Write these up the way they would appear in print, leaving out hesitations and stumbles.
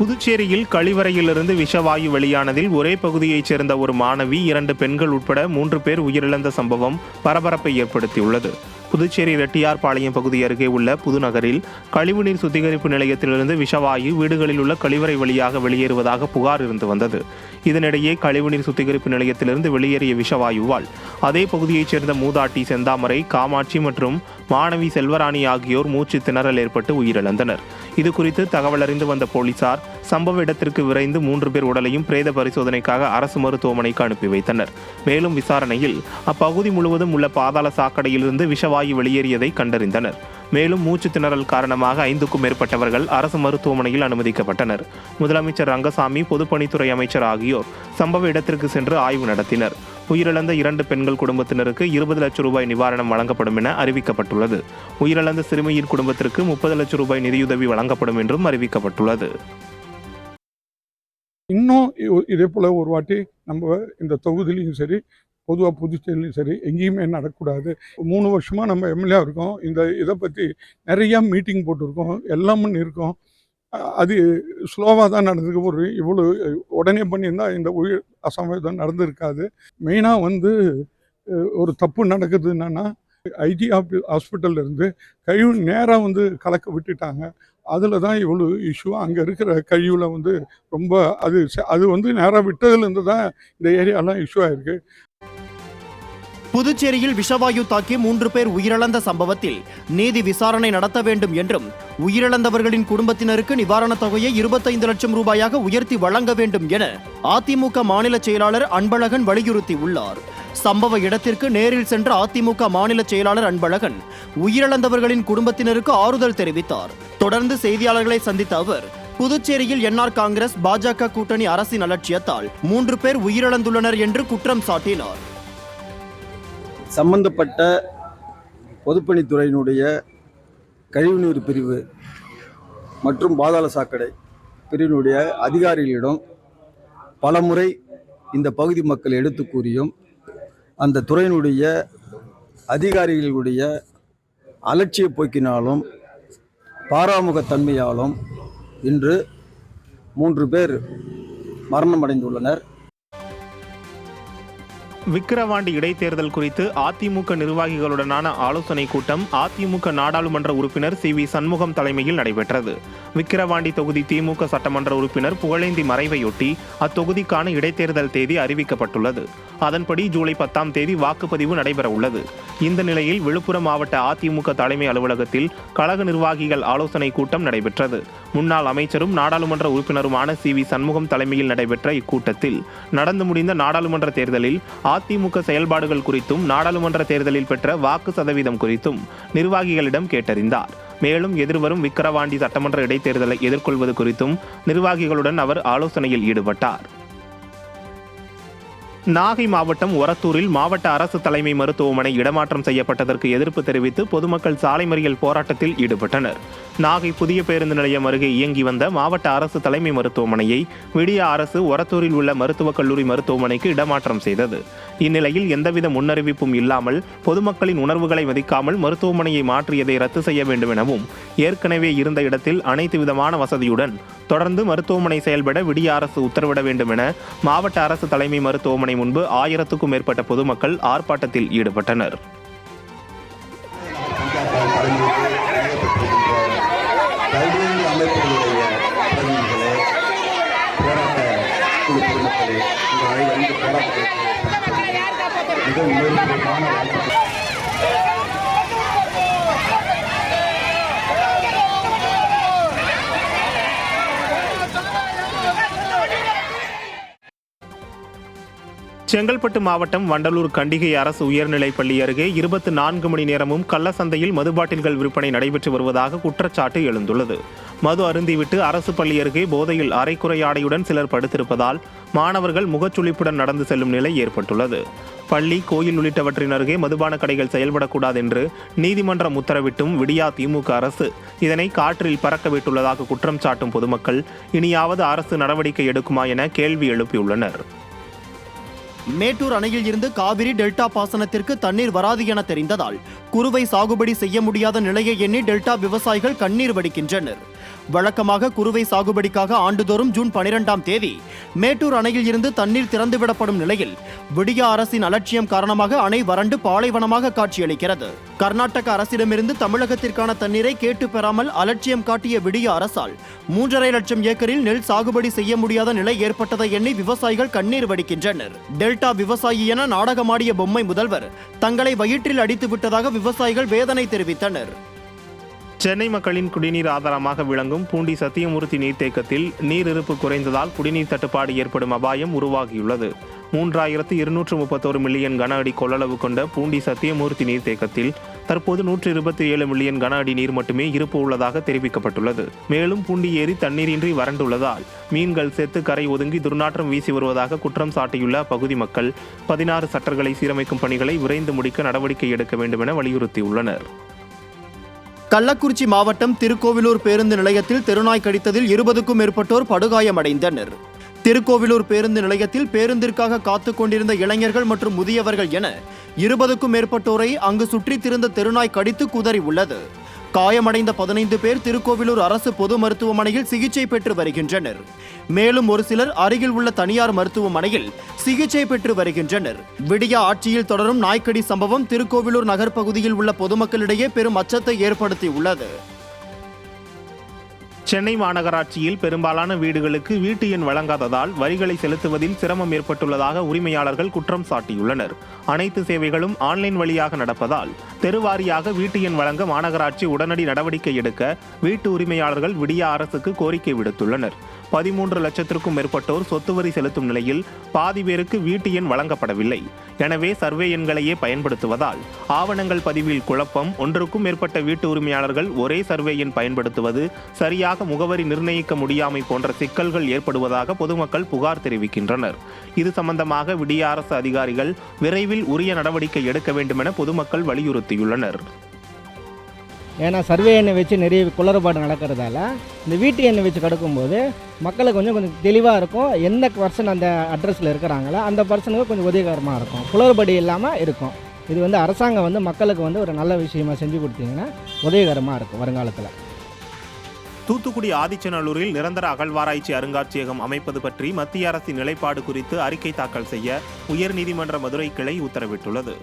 புதுச்சேரியில் கழிவறையிலிருந்து விஷவாயு வெளியானதில் ஒரே பகுதியைச் சேர்ந்த ஒரு மாணவி 2 பெண்கள் உட்பட 3 பேர் உயிரிழந்த சம்பவம் பரபரப்பை ஏற்படுத்தியுள்ளது. புதுச்சேரி ரெட்டியார்பாளையம் பகுதி அருகே உள்ள புதுநகரில் கழிவுநீர் சுத்திகரிப்பு நிலையத்திலிருந்து விஷவாயு வீடுகளில் உள்ள கழிவறை வழியாக வெளியேறுவதாக புகார் இருந்து வந்தது. இதனிடையே கழிவுநீர் சுத்திகரிப்பு நிலையத்திலிருந்து வெளியேறிய விஷவாயுவால் அதே பகுதியைச் சேர்ந்த மூதாட்டி செந்தாமரை, காமாட்சி மற்றும் மாணவி செல்வராணி ஆகியோர் மூச்சு திணறல் ஏற்பட்டு உயிரிழந்தனர். இதுகுறித்து தகவல் அறிந்து வந்த போலீசார் சம்பவ இடத்திற்கு விரைந்து 3 பேர் உடலையும் பிரேத பரிசோதனைக்காக அரசு மருத்துவமனைக்கு அனுப்பி வைத்தனர். மேலும் விசாரணையில் அப்பகுதி முழுவதும் உள்ள பாதாள சாக்கடையிலிருந்து விஷவாயு வெளியேறியதை கண்டறிந்தனர். மேலும் மூச்சு திணறல் காரணமாக 5க்கும் மேற்பட்டவர்கள் அரசு மருத்துவமனையில் அனுமதிக்கப்பட்டனர். முதலமைச்சர் ரங்கசாமி, பொதுப்பணித்துறை அமைச்சர் ஆகியோர் சம்பவ இடத்திற்கு சென்று ஆய்வு நடத்தினர். உயிரிழந்த 2 பெண்கள் குடும்பத்தினருக்கு 20 லட்சம் ரூபாய் நிவாரணம் வழங்கப்படும் என அறிவிக்கப்பட்டுள்ளது. உயிரிழந்த சிறுமியின் குடும்பத்திற்கு 30 லட்சம் ரூபாய் நிதியுதவி வழங்கப்படும் என்றும் அறிவிக்கப்பட்டுள்ளது. இன்னும் இதே போல் ஒரு வாட்டி நம்ம இந்த தொகுதியிலையும் சரி, பொதுவாக புதுச்சேரியிலையும் சரி, எங்கேயுமே நடக்கக்கூடாது. 3 வருஷமாக நம்ம எம்எல்ஏ இருக்கோம். இதை பற்றி நிறையா மீட்டிங் போட்டிருக்கோம், எல்லாம் பண்ணியிருக்கோம். அது ஸ்லோவாக தான் நடந்திருக்கு. இவ்வளோ உடனே பண்ணியிருந்தா இந்த உயிர் அசம்பாவிதம் நடந்திருக்காது. மெயினாக ஒரு தப்பு நடக்குது என்னென்னா, ஐஜி ஹாஸ்பிட்டல்ல இருந்து கழிவு நேராக கலக்க விட்டுட்டாங்க. அதில் தான் இவ்வளோ இஷ்யூ. அங்கே இருக்கிற கழிவில் ரொம்ப அது நேராக விட்டதுலேருந்து தான் இந்த ஏரியாலாம் இஷ்யூ ஆயிருக்கு. புதுச்சேரியில் விஷவாயு தாக்கி 3 பேர் உயிரிழந்த சம்பவத்தில் நீதி விசாரணை நடத்த வேண்டும் என்றும் உயிரிழந்தவர்களின் குடும்பத்தினருக்கு நிவாரணத் தொகையை 25 லட்சம் ரூபாயாக உயர்த்தி வழங்க வேண்டும் என அதிமுக மாநில செயலாளர் அன்பழகன் வலியுறுத்தியுள்ளார். சம்பவ இடத்திற்கு நேரில் சென்ற அதிமுக மாநில செயலாளர் அன்பழகன் உயிரிழந்தவர்களின் குடும்பத்தினருக்கு ஆறுதல் தெரிவித்தார். தொடர்ந்து செய்தியாளர்களை சந்தித்த அவர், புதுச்சேரியில் என்ஆர் காங்கிரஸ் பாஜக கூட்டணி அரசின் அலட்சியத்தால் 3 பேர் உயிரிழந்துள்ளனர் என்று குற்றம் சாட்டினார். சம்பந்தப்பட்ட பொதுப்பணித்துறையினுடைய கழிவுநீர் பிரிவு மற்றும் பாதாள சாக்கடை பிரிவினுடைய அதிகாரிகளிடம் பலமுறை இந்த பகுதி மக்கள் எடுத்து கூறியும் அந்த துறையினுடைய அதிகாரிகளுடைய அலட்சிய போக்கினாலும் பாராமுகத்தன்மையாலும் இன்று 3 பேர் மரணமடைந்துள்ளனர். விக்கிரவாண்டி இடைத்தேர்தல் குறித்து அதிமுக நிர்வாகிகளுடனான ஆலோசனை கூட்டம் அதிமுக நாடாளுமன்ற உறுப்பினர் சி.வி. சண்முகம் தலைமையில் நடைபெற்றது. விக்கிரவாண்டி தொகுதி திமுக சட்டமன்ற உறுப்பினர் புகழேந்தி மறைவையொட்டி அத்தொகுதிக்கான இடைத்தேர்தல் தேதி அறிவிக்கப்பட்டுள்ளது. அதன்படி ஜூலை 10ஆம் தேதி வாக்குப்பதிவு நடைபெற உள்ளது. இந்த நிலையில் விழுப்புரம் மாவட்ட அதிமுக தலைமை அலுவலகத்தில் கழக நிர்வாகிகள் ஆலோசனை கூட்டம் நடைபெற்றது. முன்னாள் அமைச்சரும் நாடாளுமன்ற உறுப்பினருமான சி.வி. சண்முகம் தலைமையில் நடைபெற்ற இக்கூட்டத்தில் நடந்து முடிந்த நாடாளுமன்ற தேர்தலில் அதிமுக செயல்பாடுகள் குறித்தும் நாடாளுமன்ற தேர்தலில் பெற்ற வாக்கு சதவீதம் குறித்தும் நிர்வாகிகளிடம் கேட்டறிந்தார். மேலும் எதிர்வரும் விக்கிரவாண்டி சட்டமன்ற இடைத்தேர்தலை எதிர்கொள்வது குறித்தும் நிர்வாகிகளுடன் அவர் ஆலோசனையில் ஈடுபட்டார். நாகை மாவட்டம் ஒரத்தூரில் மாவட்ட அரசு தலைமை மருத்துவமனை இடமாற்றம் செய்யப்பட்டதற்கு எதிர்ப்பு தெரிவித்து பொதுமக்கள் சாலை மறியல் போராட்டத்தில் ஈடுபட்டனர். நாகை புதிய பேருந்து நிலையம் அருகே இயங்கி வந்த மாவட்ட அரசு தலைமை மருத்துவமனையை விடிய அரசு ஒரத்தூரில் உள்ள மருத்துவக் கல்லூரி மருத்துவமனைக்கு இடமாற்றம் செய்தது. இந்நிலையில் எந்தவித முன்னறிவிப்பும் இல்லாமல் பொதுமக்களின் உணர்வுகளை மதிக்காமல் மருத்துவமனையை மாற்றியதை ரத்து செய்ய வேண்டும் எனவும், ஏற்கனவே இருந்த இடத்தில் அனைத்து விதமான வசதியுடன் தொடர்ந்து மருத்துவமனை செயல்பட விடிய அரசு உத்தரவிட வேண்டும் என மாவட்ட அரசு தலைமை மருத்துவமனை முன்பு 1000க்கும் மேற்பட்ட பொதுமக்கள் ஆர்ப்பாட்டத்தில் ஈடுபட்டனர். செங்கல்பட்டு மாவட்டம் வண்டலூர் கண்டிகை அரசு உயர்நிலைப் பள்ளி அருகே 24 மணி நேரமும் கள்ளசந்தையில் மதுபாட்டில்கள் விற்பனை நடைபெற்று வருவதாக குற்றச்சாட்டு எழுந்துள்ளது. மது அருந்திவிட்டு அரசு பள்ளி அருகே போதையில் அரைக்குறை ஆடையுடன் சிலர் படுத்திருப்பதால் மாணவர்கள் முகச்சுளிப்புடன் நடந்து செல்லும் நிலை ஏற்பட்டுள்ளது. பள்ளி, கோயில் உள்ளிட்டவற்றின் அருகே மதுபான கடைகள் செயல்படக்கூடாது என்று நீதிமன்றம் உத்தரவிட்டும் விடியா திமுக அரசு இதனை காற்றில் பறக்க விட்டுள்ளதாக குற்றம் சாட்டும் பொதுமக்கள் இனியாவது அரசு நடவடிக்கை எடுக்குமா என கேள்வி எழுப்பியுள்ளனர். மேட்டூர் அணையில் இருந்து காவிரி டெல்டா பாசனத்திற்கு தண்ணீர் வராது என தெரிந்ததால் குறுவை சாகுபடி செய்ய முடியாத நிலையை எண்ணி டெல்டா விவசாயிகள் கண்ணீர் வடிக்கின்றனர். வழக்கமாக குறுவை சாகுபடிக்காக ஆண்டுதோறும் ஜூன் 12ஆம் தேதி மேட்டூர் அணையில் இருந்து தண்ணீர் திறந்துவிடப்படும் நிலையில் விடியா அரசின் அலட்சியம் காரணமாக அணை வறண்டு பாலைவனமாக காட்சியளிக்கிறது. கர்நாடக அரசிடமிருந்து தமிழகத்திற்கான தண்ணீரை கேட்டு பெறாமல் அலட்சியம் காட்டிய விடியா அரசால் 3.5 லட்சம் ஏக்கரில் நெல் சாகுபடி செய்ய முடியாத நிலை ஏற்பட்டதை எண்ணி விவசாயிகள் கண்ணீர் வடிக்கின்றனர். டெல்டா விவசாயி என நாடகமாடிய பொம்மை முதல்வர் தங்களை வயிற்றில் அடித்து விட்டதாக விவசாயிகள் வேதனை தெரிவித்தனர். சென்னை மக்களின் குடிநீர் ஆதாரமாக விளங்கும் பூண்டி சத்தியமூர்த்தி நீர்த்தேக்கத்தில் நீர் இருப்பு குறைந்ததால் குடிநீர் தட்டுப்பாடு ஏற்படும் அபாயம் உருவாகியுள்ளது. 3231 மில்லியன் கன அடி கொள்ளளவு கொண்ட பூண்டி சத்தியமூர்த்தி நீர்த்தேக்கத்தில் தற்போது 127 மில்லியன் கன அடி நீர் மட்டுமே இருப்பு உள்ளதாக தெரிவிக்கப்பட்டுள்ளது. மேலும் பூண்டி ஏரி தண்ணீரின்றி வறண்டுள்ளதால் மீன்கள் செத்து கரை ஒதுங்கி துர்நாற்றம் வீசி வருவதாக குற்றம் சாட்டியுள்ள அப்பகுதி மக்கள் 16 சட்டர்களை சீரமைக்கும் பணிகளை விரைந்து முடிக்க நடவடிக்கை எடுக்க வேண்டும் என வலியுறுத்தியுள்ளனர். கள்ளக்குறிச்சி மாவட்டம் திருக்கோவிலூர் பேருந்து நிலையத்தில் தெருநாய் கடித்ததில் 20க்கும் மேற்பட்டோர் படுகாயமடைந்தனர். திருக்கோவிலூர் பேருந்து நிலையத்தில் பேருந்திற்காக காத்துக் கொண்டிருந்த இளைஞர்கள் மற்றும் முதியவர்கள் என 20க்கும் மேற்பட்டோரை அங்கு சுற்றித் திரிந்த தெருநாய் கடித்து குதறி உள்ளது. காயமடைந்த 15 பேர் திருக்கோவிலூர் அரசு பொது மருத்துவமனையில் சிகிச்சை பெற்று வருகின்றனர். மேலும் ஒரு சிலர் அருகில் உள்ள தனியார் மருத்துவமனையில் சிகிச்சை பெற்று வருகின்றனர். விடியா ஆட்சியில் தொடரும் நாய்க்கடி சம்பவம் திருக்கோவிலூர் நகர் பகுதியில் உள்ள பொதுமக்களிடையே பெரும் அச்சத்தை ஏற்படுத்தியுள்ளது. சென்னை மாநகராட்சியில் பெரும்பாலான வீடுகளுக்கு வீட்டு எண் வழங்காததால் வரிகளை செலுத்துவதில் சிரமம் ஏற்பட்டுள்ளதாக உரிமையாளர்கள் குற்றம் சாட்டியுள்ளனர். அனைத்து சேவைகளும் ஆன்லைன் வழியாக நடப்பதால் தெருவாரியாக வீட்டு எண் வழங்க மாநகராட்சி உடனடி நடவடிக்கை எடுக்க வீட்டு உரிமையாளர்கள் விடியா அரசுக்கு கோரிக்கை விடுத்துள்ளனர். 13 லட்சத்திற்கும் மேற்பட்டோர் சொத்து வரி செலுத்தும் நிலையில் பாதி பேருக்கு வீட்டு எண் வழங்கப்படவில்லை. எனவே சர்வே எண்களையே பயன்படுத்துவதால் ஆவணங்கள் பதிவில் குழப்பம், ஒன்றுக்கும் மேற்பட்ட வீட்டு உரிமையாளர்கள் ஒரே சர்வே எண் பயன்படுத்துவது, சரியாக முகவரி நிர்ணயிக்க முடியாமை போன்ற சிக்கல்கள் ஏற்படுவதாக பொதுமக்கள் புகார் தெரிவிக்கின்றனர். இது சம்பந்தமாக விடியா அரசு அதிகாரிகள் விரைவில் உரிய நடவடிக்கை எடுக்க வேண்டும் என பொதுமக்கள் வலியுறுத்தியுள்ளனர். ஏன்னா சர்வே எண்ணை வச்சு நிறைய குளறுபாடு நடக்கிறதால இந்த வீட்டு எண்ணை வச்சு கடுக்கும்போது மக்களுக்கு கொஞ்சம் தெளிவாக இருக்கும். எந்த பர்சன் அந்த அட்ரஸில் இருக்கிறாங்களோ அந்த பர்சனுக்கு கொஞ்சம் உதவிகரமாக இருக்கும், குளறுபடி இல்லாமல் இருக்கும். இது அரசாங்கம் மக்களுக்கு ஒரு நல்ல விஷயமா செஞ்சு கொடுத்தீங்கன்னா உதவிகரமாக இருக்கும் வருங்காலத்தில். தூத்துக்குடி ஆதிச்சநல்லூரில் நிரந்தர அகழ்வாராய்ச்சி அருங்காட்சியகம் அமைப்பது பற்றி மத்திய அரசின் நிலைப்பாடு குறித்து அறிக்கை தாக்கல் செய்ய உயர்நீதிமன்ற மதுரை கிளை உத்தரவிட்டுள்ளது.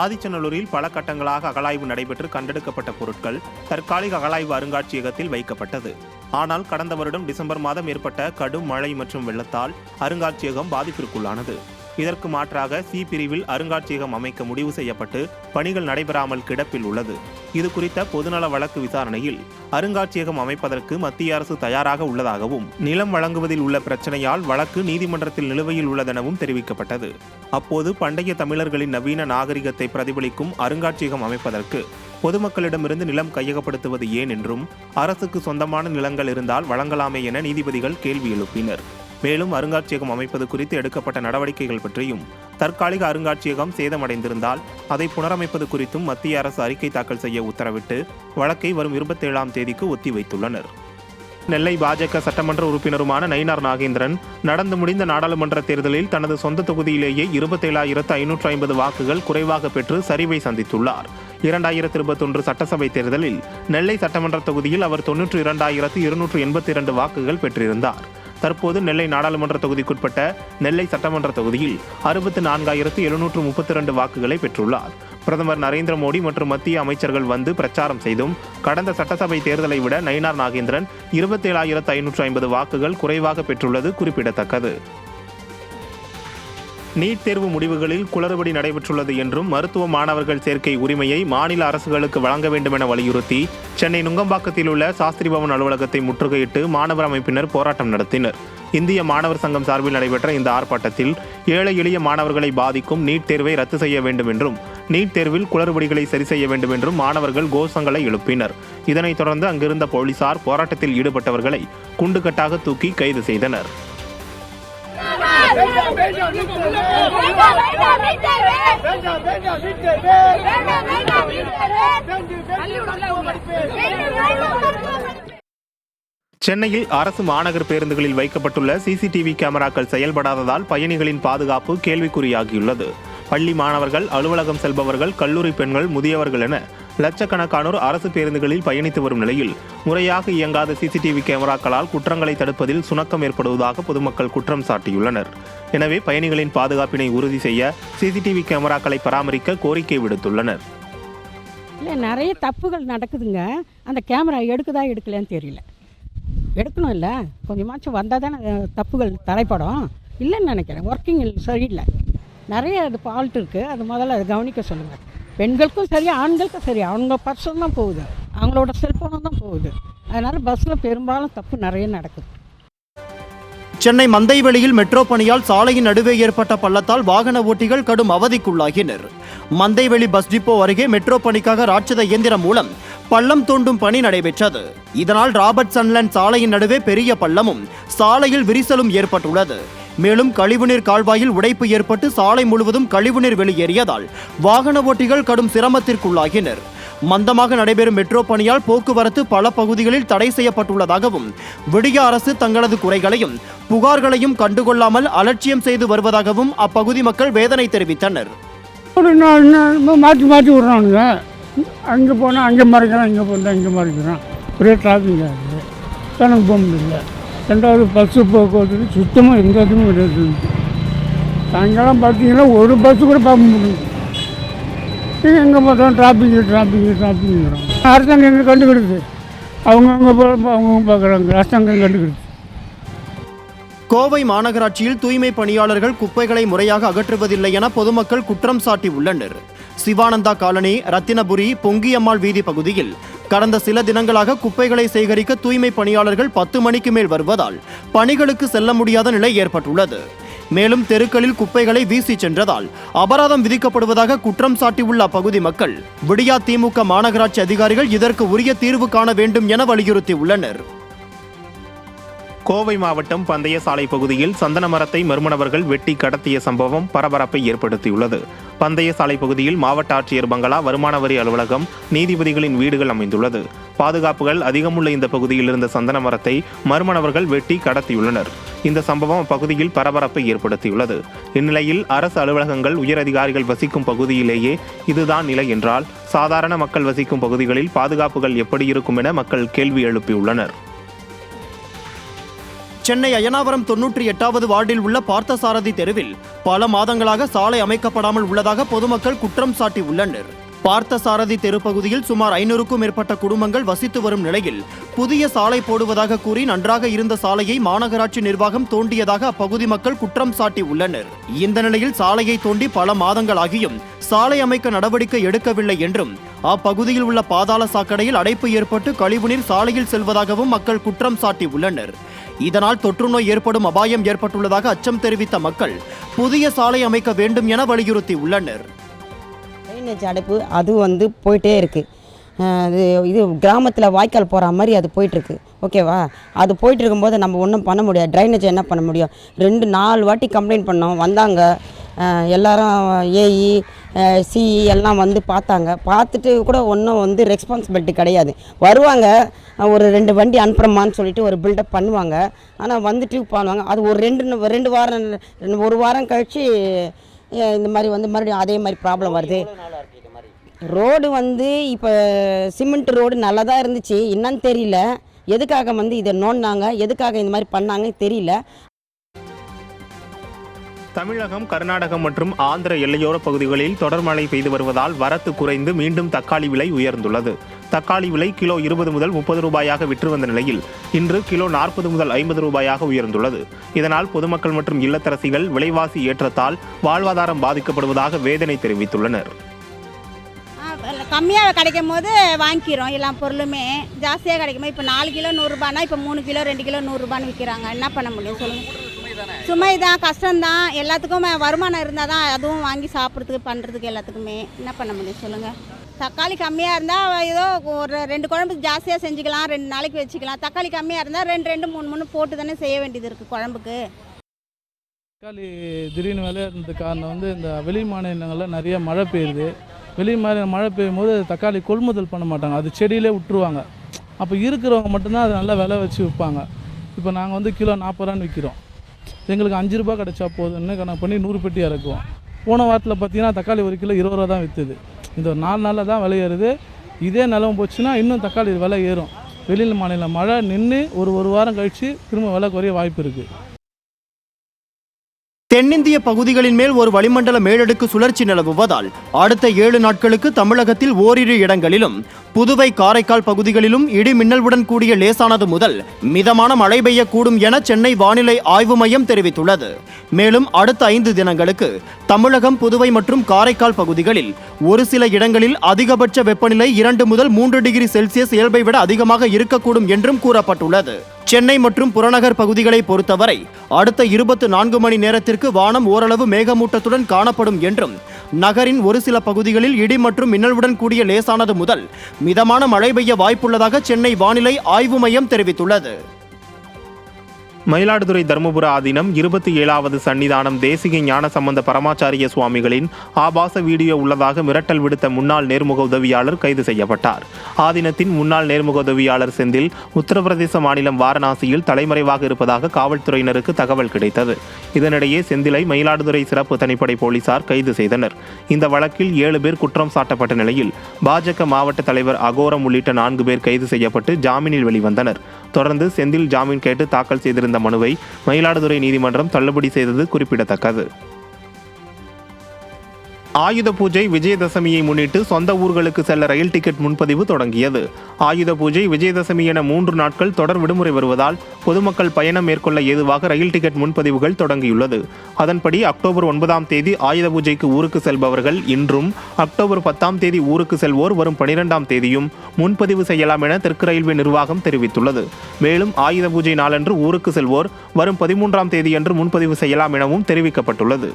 ஆதிச்சநல்லூரில் பல கட்டங்களாக அகழாய்வு நடைபெற்று கண்டெடுக்கப்பட்ட பொருட்கள் தற்காலிக அகழாய்வு அருங்காட்சியகத்தில் வைக்கப்பட்டது. ஆனால் கடந்த வருடம் டிசம்பர் மாதம் ஏற்பட்ட கடும் மழை மற்றும் வெள்ளத்தால் அருங்காட்சியகம் பாதிப்பிற்குள்ளானது. இதற்கு மாற்றாக சி பிரிவில் அருங்காட்சியகம் அமைக்க முடிவு செய்யப்பட்டு பணிகள் நடைபெறாமல் கிடப்பில் உள்ளது. இது குறித்த பொதுநல வழக்கு விசாரணையில் அருங்காட்சியகம் அமைப்பதற்கு மத்திய அரசு தயாராக உள்ளதாகவும், நிலம் வழங்குவதில் உள்ள பிரச்சனையால் வழக்கு நீதிமன்றத்தில் நிலுவையில் உள்ளதெனவும் தெரிவிக்கப்பட்டது. அப்போது பண்டைய தமிழர்களின் நவீன நாகரிகத்தை பிரதிபலிக்கும் அருங்காட்சியகம் அமைப்பதற்கு பொதுமக்களிடமிருந்து நிலம் கையகப்படுத்துவது ஏன் என்றும், அரசுக்கு சொந்தமான நிலங்கள் இருந்தால் வழங்கலாமே என நீதிபதிகள் கேள்வி எழுப்பினர். மேலும் அருங்காட்சியகம் அமைப்பது குறித்து எடுக்கப்பட்ட நடவடிக்கைகள் பற்றியும், தற்காலிக அருங்காட்சியகம் சேதமடைந்திருந்தால் அதை புனரமைப்பது குறித்தும் மத்திய அரசு அறிக்கை தாக்கல் செய்ய உத்தரவிட்டு வழக்கை வரும் 27ஆம் தேதிக்கு ஒத்திவைத்துள்ளனர். நெல்லை பாஜக சட்டமன்ற உறுப்பினருமான நயினார் நாகேந்திரன் நடந்து முடிந்த நாடாளுமன்ற தேர்தலில் தனது சொந்த தொகுதியிலேயே 27,550 வாக்குகள் குறைவாக பெற்று சரிவை சந்தித்துள்ளார். 2021 சட்டசபை தேர்தலில் நெல்லை சட்டமன்ற தொகுதியில் அவர் 92,282 வாக்குகள் பெற்றிருந்தார். தற்போது நெல்லை நாடாளுமன்ற தொகுதிக்குட்பட்ட நெல்லை சட்டமன்ற தொகுதியில் 64,732 வாக்குகளை பெற்றுள்ளார். பிரதமர் நரேந்திர மோடி மற்றும் மத்திய அமைச்சர்கள் வந்து பிரச்சாரம் செய்தும் கடந்த சட்டசபை தேர்தலை விட நயினார் நாகேந்திரன் 27,550 வாக்குகள் குறைவாக பெற்றுள்ளது குறிப்பிடத்தக்கது. நீட் தேர்வு முடிவுகளில் குளறுபடி நடைபெற்றுள்ளது என்றும், மருத்துவ மாணவர்கள் சேர்க்கை உரிமையை மாநில அரசுகளுக்கு வழங்க வேண்டும் என வலியுறுத்தி சென்னை நுங்கம்பாக்கத்தில் உள்ள சாஸ்திரி பவன் அலுவலகத்தை முற்றுகையிட்டு மாணவர் அமைப்பினர் போராட்டம் நடத்தினர். இந்திய மாணவர் சங்கம் சார்பில் நடைபெற்ற இந்த ஆர்ப்பாட்டத்தில் ஏழை எளிய மாணவர்களை பாதிக்கும் நீட் தேர்வை ரத்து செய்ய வேண்டும் என்றும், நீட் தேர்வில் குளறுபடிகளை சரி செய்ய வேண்டும் என்றும் மாணவர்கள் கோஷங்களை எழுப்பினர். இதனைத் தொடர்ந்து அங்கிருந்த போலீசார் போராட்டத்தில் ஈடுபட்டவர்களை குண்டுகட்டாக தூக்கி கைது செய்தனர். சென்னையில் அரசு மாநகர் பேருந்துகளில் வைக்கப்பட்டுள்ள சிசிடிவி கேமராக்கள் செயல்படாததால் பயணிகளின் பாதுகாப்பு கேள்விக்குறியாகியுள்ளது. பள்ளி மாணவர்கள், அலுவலகம் செல்பவர்கள், கல்லூரி பெண்கள், முதியவர்கள் என லட்சக்கணக்கானோர் அரசு பேருந்துகளில் பயணித்து வரும் நிலையில் முறையாக இயங்காத சிசிடிவி கேமராக்களால் குற்றங்களை தடுப்பதில் சுணக்கம் ஏற்படுவதாக பொதுமக்கள் குற்றம் சாட்டியுள்ளனர். எனவே பயணிகளின் பாதுகாப்பினை உறுதி செய்ய சிசிடிவி கேமராக்களை பராமரிக்க கோரிக்கை விடுத்துள்ளனர். இல்லை, நிறைய தப்புகள் நடக்குதுங்க. அந்த கேமரா எடுக்குதா எடுக்கலையான்னு தெரியல. எடுக்கணும் இல்லை, கொஞ்சமாச்சும் வந்தால் தானே தப்புகள் தடைப்படும். இல்லைன்னு நினைக்கிறேன். ஒர்க்கிங் சரியில்லை, நிறைய அது ஃபால்ட் இருக்குது. அது முதல்ல அதை கவனிக்க சொல்லுங்கள். பெண்களுக்கும் சரி, ஆண்களுக்கும் சரி, அவங்க பர்சன் தான் போகுது, அவங்களோட செல்ஃபோனும் தான் போகுது. அதனால் பஸ்ஸில் பெரும்பாலும் தப்பு நிறைய நடக்குது. சென்னை மந்தைவெளியில் மெட்ரோ பணியால் சாலையின் நடுவே ஏற்பட்ட பள்ளத்தால் வாகன ஓட்டிகள் கடும் அவதிக்குள்ளாகினர். மந்தைவெளி பஸ் டிப்போ அருகே மெட்ரோ பணிக்காக ராட்சத இயந்திரம் மூலம் பள்ளம் தோண்டும் பணி நடைபெற்றது. இதனால் ராபர்ட் சன்லேண்ட் சாலையின் நடுவே பெரிய பள்ளமும் சாலையில் விரிசலும் ஏற்பட்டுள்ளது. மேலும் கழிவுநீர் கால்வாயில் உடைப்பு ஏற்பட்டு சாலை முழுவதும் கழிவுநீர் வெளியேறியதால் வாகன ஓட்டிகள் கடும் சிரமத்திற்குள்ளாகினர். மந்தமாக நடைபெறும் மெட்ரோ பணியால் போக்குவரத்து பல பகுதிகளில் தடை செய்யப்பட்டுள்ளதாகவும் விடிய அரசு தங்களது குறைகளையும் புகார்களையும் கண்டுகொள்ளாமல் அலட்சியம் செய்து வருவதாகவும் அப்பகுதி மக்கள் வேதனை தெரிவித்தனர். மாற்றி மாற்றி விட்றானுங்க. அங்கே போனால் அங்கே மறைக்கிறான், இங்கே போனால் இங்கே மறைக்கிறான். ஒரே டிராஃபிக் ஆகுது, தனக்கு போக முடியல. ரெண்டாவது பஸ்ஸு போக்குவரத்து சுத்தமாக எந்த இதுவும் கிடையாது. சாயங்காலம் பார்த்தீங்கன்னா ஒரு பஸ்ஸு கூட பார்க்க முடியும். எங்கே பார்த்தாலும் டிராஃபிக்ங்கிறோம். அரசாங்கம் எங்கே கண்டுக்கிடுது, அவங்கவுங்க பார்க்குறாங்க, அரசாங்கம் கண்டுக்கிடுது. கோவை மாநகராட்சியில் தூய்மை பணியாளர்கள் குப்பைகளை முறையாக அகற்றுவதில்லை என பொதுமக்கள் குற்றம் சாட்டி உள்ளனர். சிவானந்தா காலனி, ரத்தினபுரி, பொங்கியம்மாள் வீதி பகுதியில் கடந்த சில தினங்களாக குப்பைகளை சேகரிக்க தூய்மை பணியாளர்கள் 10 மணிக்கு மேல் வருவதால் பணிகளுக்கு செல்ல முடியாத நிலை ஏற்பட்டுள்ளது. மேலும் தெருக்களில் குப்பைகளை வீசி சென்றதால் அபராதம் விதிக்கப்படுவதாக குற்றம் சாட்டியுள்ள அப்பகுதி மக்கள் விடியா திமுக மாநகராட்சி அதிகாரிகள் இதற்கு உரிய தீர்வு காண வேண்டும் என வலியுறுத்தியுள்ளனர். கோவை மாவட்டம் பந்தய சாலை பகுதியில் சந்தன மரத்தை மர்ம நபர்கள் வெட்டி கடத்திய சம்பவம் பரபரப்பை ஏற்படுத்தியுள்ளது. பந்தய சாலை பகுதியில் மாவட்ட ஆட்சியர் பங்களா, வருமான வரி அலுவலகம், நீதிபதிகளின் வீடுகள் அமைந்துள்ளது. பாதுகாப்புகள் அதிகமுள்ள இந்த பகுதியில் இருந்த சந்தன மரத்தை மர்ம நபர்கள் வெட்டி கடத்தியுள்ளனர். இந்த சம்பவம் அப்பகுதியில் பரபரப்பை ஏற்படுத்தியுள்ளது. இந்நிலையில் அரசு அலுவலகங்கள், உயரதிகாரிகள் வசிக்கும் பகுதியிலேயே இதுதான் நிலை என்றால் சாதாரண மக்கள் வசிக்கும் பகுதிகளில் பாதுகாப்புகள் எப்படி இருக்கும் என மக்கள் கேள்வி எழுப்பியுள்ளனர். சென்னை அயனாவரம் 98வது வார்டில் உள்ள பார்த்தசாரதி தெருவில் பல மாதங்களாக சாலை அமைக்கப்படாமல் உள்ளதாக பொதுமக்கள் குற்றம் சாட்டி உள்ளனர். பார்த்தசாரதி தெரு பகுதியில் சுமார் 500க்கும் மேற்பட்ட குடும்பங்கள் வசித்து வரும் நிலையில் புதிய சாலை போடுவதாக கூறி நன்றாக இருந்த சாலையை மாநகராட்சி நிர்வாகம் தோண்டியதாக அப்பகுதி மக்கள் குற்றம் சாட்டி உள்ளனர். இந்த நிலையில் சாலையை தோண்டி பல மாதங்களாகியும் சாலை அமைக்க நடவடிக்கை எடுக்கவில்லை என்றும் அப்பகுதியில் உள்ள பாதாள சாக்கடையில் அடைப்பு ஏற்பட்டு கழிவுநீர் சாலையில் செல்வதாகவும் மக்கள் குற்றம் சாட்டி உள்ளனர். இதனால் தொற்றுநோய் ஏற்படும் அபாயம் ஏற்பட்டுள்ளதாக அச்சம் தெரிவித்த மக்கள் புதிய சாலை அமைக்க வேண்டும் என வலியுறுத்தி உள்ளனர். ட்ரைனேஜ் அடைப்பு அது போயிட்டே இருக்குது. இது கிராமத்தில் வாய்க்கால் போகிற மாதிரி அது போயிட்டுருக்கு. ஓகேவா, அது போயிட்டு இருக்கும்போது நம்ம ஒன்றும் பண்ண முடியாது. ட்ரைனேஜ் என்ன பண்ண முடியும்? 2-4 வாட்டி கம்ப்ளைண்ட் பண்ணோம். வந்தாங்க எல்லாரும், ஏஇ, சிஇ எல்லாம் வந்து பார்த்தாங்க. பார்த்துட்டு கூட ஒன்றும் ரெஸ்பான்சிபிலிட்டி கிடையாது. வருவாங்க, ஒரு 2 வண்டி அனுப்புகிறோமான்னு சொல்லிட்டு ஒரு பில்டப் பண்ணுவாங்க. ஆனால் வந்துட்டு பண்ணுவாங்க. அது ஒரு 2 வாரம், 1 வாரம் கழித்து இந்த மாதிரி மறுபடியும் அதே மாதிரி ப்ராப்ளம் வருது. ரோடு இப்போ சிமெண்ட் ரோடு நல்லா தான் இருந்துச்சு. என்னன்னு தெரியல, எதுக்காக இதை நோண்டினாங்க, எதுக்காக இந்த மாதிரி பண்ணாங்கன்னு தெரியல. தமிழகம், கர்நாடகம் மற்றும் ஆந்திர எல்லையோர பகுதிகளில் தொடர் மழை பெய்து வருவதால் வரத்து குறைந்து மீண்டும் தக்காளி விலை உயர்ந்துள்ளது. தக்காளி விலை கிலோ 20 முதல் 30 ரூபாயாக விற்று வந்த நிலையில் இன்று கிலோ 40 முதல் 50 ரூபாயாக உயர்ந்துள்ளது. இதனால் பொதுமக்கள் மற்றும் இல்லத்தரசிகள் விலைவாசி ஏற்றத்தால் வாழ்வாதாரம் பாதிக்கப்படுவதாக வேதனை தெரிவித்துள்ளனர். கம்மியாக கிடைக்கும் போது வாங்கிக்கிறோம். எல்லா பொருளுமே ஜாஸ்தியாக கிடைக்கும்போது இப்போ 4 கிலோ 100 ரூபானா இப்போ 3 கிலோ 2 கிலோ 100 ரூபான்னு விற்கிறாங்க. என்ன பண்ண முடியும் சொல்லுங்கள்? சுமை தான், கஷ்டம்தான். எல்லாத்துக்கும் வருமானம் இருந்தால் தான் அதுவும் வாங்கி சாப்பிட்றதுக்கு பண்ணுறதுக்கு எல்லாத்துக்குமே. என்ன பண்ண முடியும் சொல்லுங்கள்? தக்காளி கம்மியாக இருந்தால் ஏதோ ஒரு 2 குழம்பு ஜாஸ்தியாக செஞ்சுக்கலாம், 2 நாளைக்கு வச்சுக்கலாம். தக்காளி கம்மியாக இருந்தால் 2 3 போட்டு தானே செய்ய வேண்டியது இருக்குது குழம்புக்கு. தக்காளி திடீர்னு விலை இருந்தது காரணம் இந்த வெளி மாநிலங்களில் நிறைய மழை பெய்யுது. வெளி மாநிலம் மழை பெய்யும் போது தக்காளி கொள்முதல் பண்ண மாட்டாங்க, அது செடியிலே விட்டுருவாங்க. அப்போ இருக்கிறவங்க மட்டும்தான் அது நல்லா விலை வச்சு விற்பாங்க. இப்போ நாங்கள் கிலோ 40 ரூபான்னு விற்கிறோம். எங்களுக்கு 5 ரூபா கிடச்சா போதும்னு கணக்கு பண்ணி 100 பெட்டி இறக்குவோம். போன வாரத்தில் பார்த்தீங்கன்னா தக்காளி 1 கிலோ 20 ரூபா தான் விற்றுது. இந்த ஒரு 4 நாளில் தான் விலையேறுது. இதே நிலம போச்சுன்னா இன்னும் தக்காளி விலை ஏறும். வெளியில் மாநில மழை நின்று ஒரு வாரம் கழித்து திரும்ப விலை குறைய வாய்ப்பு இருக்குது. தென்னிந்திய பகுதிகளின் மேல் ஒரு வளிமண்டல மேலடுக்கு சுழற்சி நிலவுவதால் அடுத்த 7 நாட்களுக்கு தமிழகத்தில் ஓரிரு இடங்களிலும் புதுவை காரைக்கால் பகுதிகளிலும் இடி மின்னலுடன் கூடிய லேசானது முதல் மிதமான மழை பெய்யக்கூடும் என சென்னை வானிலை ஆய்வு மையம் தெரிவித்துள்ளது. மேலும் அடுத்த 5 தினங்களுக்கு தமிழகம், புதுவை மற்றும் காரைக்கால் பகுதிகளில் ஒரு சில இடங்களில் அதிகபட்ச வெப்பநிலை 2 முதல் 3 டிகிரி செல்சியஸ் இயல்பை விட அதிகமாக இருக்கக்கூடும் என்றும் கூறப்பட்டுள்ளது. சென்னை மற்றும் புறநகர் பகுதிகளை பொறுத்தவரை அடுத்த 24 மணி நேரத்திற்கு வானம் ஓரளவு மேகமூட்டத்துடன் காணப்படும் என்றும் நகரின் ஒரு சில பகுதிகளில் இடி மற்றும் மின்னலுடன் கூடிய லேசானது முதல் மிதமான மழை பெய்ய வாய்ப்புள்ளதாக சென்னை வானிலை ஆய்வு மையம் தெரிவித்துள்ளது. மயிலாடுதுறை தர்மபுர ஆதீனம் 27வது சன்னிதானம் தேசிக ஞானசம்பந்த பரமாச்சாரிய சுவாமிகளின் ஆபாச வீடியோ உள்ளதாக மிரட்டல் விடுத்த முன்னாள் நேர்முக உதவியாளர் கைது செய்யப்பட்டார். ஆதீனத்தின் முன்னாள் நேர்முக உதவியாளர் செந்தில் உத்தரப்பிரதேச மாநிலம் வாரணாசியில் தலைமறைவாக இருப்பதாக காவல்துறையினருக்கு தகவல் கிடைத்தது. இதனிடையே செந்திலை மயிலாடுதுறை சிறப்பு தனிப்படை போலீசார் கைது செய்தனர். இந்த வழக்கில் 7 பேர் குற்றம் சாட்டப்பட்ட நிலையில் பாஜக மாவட்ட தலைவர் அகோரம் உள்ளிட்ட 4 பேர் கைது செய்யப்பட்டு ஜாமீனில் வெளிவந்தனர். தொடர்ந்து செந்தில் ஜாமீன் கேட்டு தாக்கல் செய்திருந்த மனுவை மயிலாடுதுறை நீதிமன்றம் தள்ளுபடி செய்தது குறிப்பிடத்தக்கது. ஆயுத பூஜை விஜயதசமியை முன்னிட்டு சொந்த ஊர்களுக்கு செல்ல ரயில் டிக்கெட் முன்பதிவு தொடங்கியது. ஆயுத பூஜை, விஜயதசமி என 3 நாட்கள் தொடர் விடுமுறை வருவதால் பொதுமக்கள் பயணம் மேற்கொள்ள ஏதுவாக ரயில் டிக்கெட் முன்பதிவுகள் தொடங்கியுள்ளது. அதன்படி அக்டோபர் 9ஆம் தேதி ஆயுத பூஜைக்கு ஊருக்கு செல்பவர்கள் இன்றும், அக்டோபர் 10ஆம் தேதி ஊருக்கு செல்வோர் வரும் 12ஆம் தேதியும் முன்பதிவு செய்யலாம் என தெற்கு ரயில்வே நிர்வாகம் தெரிவித்துள்ளது. மேலும் ஆயுத பூஜை நாளன்று ஊருக்கு செல்வோர் வரும் 13ஆம் தேதியன்று முன்பதிவு செய்யலாம் எனவும் தெரிவிக்கப்பட்டுள்ளது.